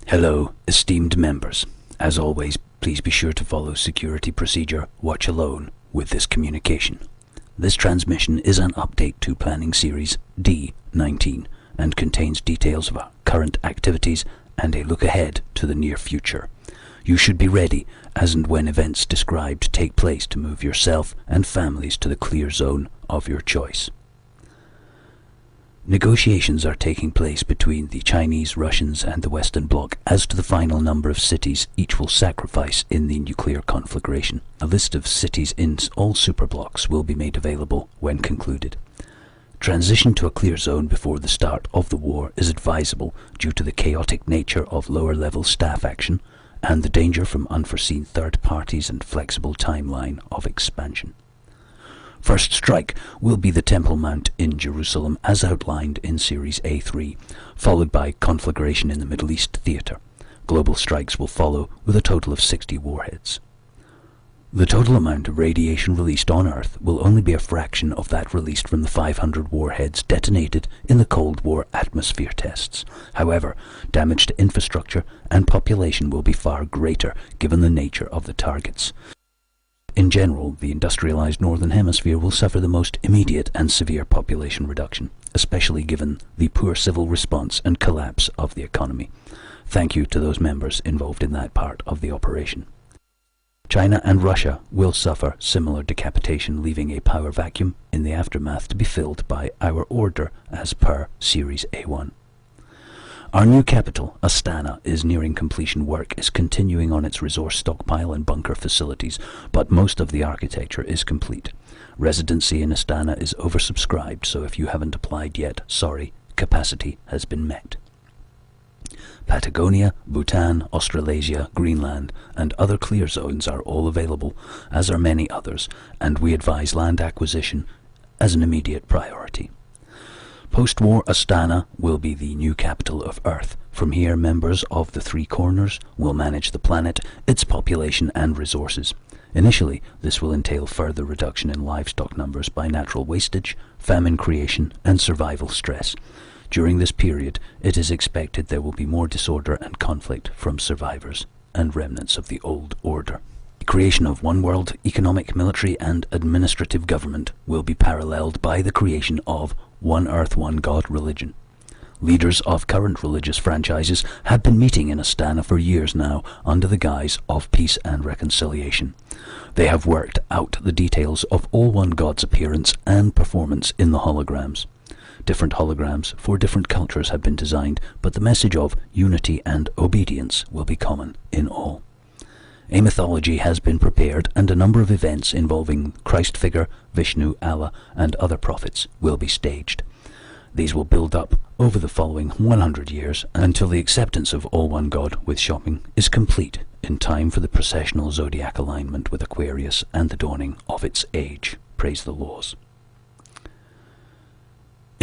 Hello, esteemed members. As always, please be sure to follow security procedure Watch Alone with this communication. This transmission is an update to Planning Series D19 and contains details of our current activities and a look ahead to the near future. You should be ready as and when events described take place to move yourself and families to the clear zone of your choice. Negotiations are taking place between the Chinese, Russians and the Western Bloc as to the final number of cities each will sacrifice in the nuclear conflagration. A list of cities in all superblocks will be made available when concluded. Transition to a clear zone before the start of the war is advisable due to the chaotic nature of lower-level staff action and the danger from unforeseen third parties and flexible timeline of expansion. First strike will be the Temple Mount in Jerusalem as outlined in Series A3, followed by conflagration in the Middle East theater. Global strikes will follow with a total of 60 warheads. The total amount of radiation released on Earth will only be a fraction of that released from the 500 warheads detonated in the Cold War atmosphere tests. However, damage to infrastructure and population will be far greater given the nature of the targets. In general, the industrialized Northern Hemisphere will suffer the most immediate and severe population reduction, especially given the poor civil response and collapse of the economy. Thank you to those members involved in that part of the operation. China and Russia will suffer similar decapitation, leaving a power vacuum in the aftermath to be filled by our order as per Series A1. Our new capital, Astana, is nearing completion. Work is continuing on its resource stockpile and bunker facilities, but most of the architecture is complete. Residency in Astana is oversubscribed, so if you haven't applied yet, sorry, capacity has been met. Patagonia, Bhutan, Australasia, Greenland, and other clear zones are all available, as are many others, and we advise land acquisition as an immediate priority. Post-war Astana will be the new capital of Earth. From here, members of the Three Corners will manage the planet, its population and resources. Initially, this will entail further reduction in livestock numbers by natural wastage, famine creation and survival stress. During this period, it is expected there will be more disorder and conflict from survivors and remnants of the old order. The creation of one world economic, military and administrative government will be paralleled by the creation of one Earth, one God religion. Leaders of current religious franchises have been meeting in Astana for years now under the guise of peace and reconciliation. They have worked out the details of all one God's appearance and performance in the holograms. Different holograms for different cultures have been designed, but the message of unity and obedience will be common in all. A mythology has been prepared and a number of events involving Christ figure, Vishnu, Allah and other prophets will be staged. These will build up over the following 100 years until the acceptance of all one God with shopping is complete in time for the processional zodiac alignment with Aquarius and the dawning of its age. Praise the laws.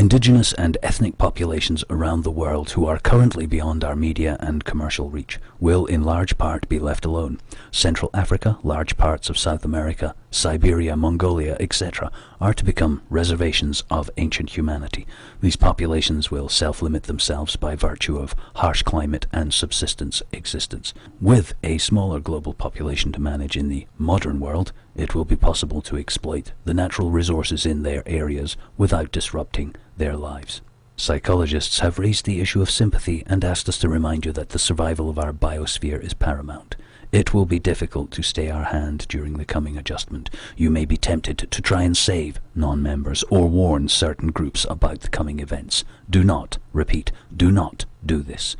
Indigenous and ethnic populations around the world who are currently beyond our media and commercial reach will in large part be left alone. Central Africa, large parts of South America, Siberia, Mongolia, etc. are to become reservations of ancient humanity. These populations will self-limit themselves by virtue of harsh climate and subsistence existence. With a smaller global population to manage in the modern world, it will be possible to exploit the natural resources in their areas without disrupting their lives. Psychologists have raised the issue of sympathy and asked us to remind you that the survival of our biosphere is paramount. It will be difficult to stay our hand during the coming adjustment. You may be tempted to try and save non-members or warn certain groups about the coming events. Do not, repeat, do not do this.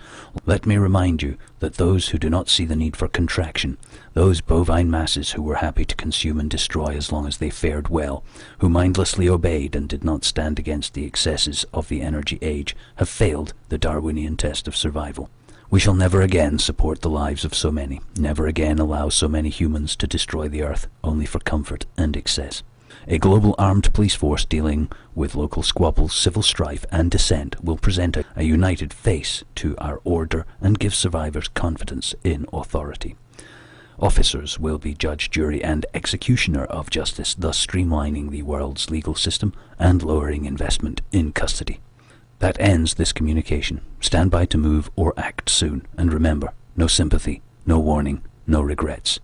Let me remind you that those who do not see the need for contraction, those bovine masses who were happy to consume and destroy as long as they fared well, who mindlessly obeyed and did not stand against the excesses of the energy age, have failed the Darwinian test of survival. We shall never again support the lives of so many, never again allow so many humans to destroy the earth only for comfort and excess. A global armed police force dealing with local squabbles, civil strife and dissent will present a united face to our order and give survivors confidence in authority. Officers will be judge, jury and executioner of justice, thus streamlining the world's legal system and lowering investment in custody. That ends this communication. Stand by to move or act soon. And remember, no sympathy, no warning, no regrets.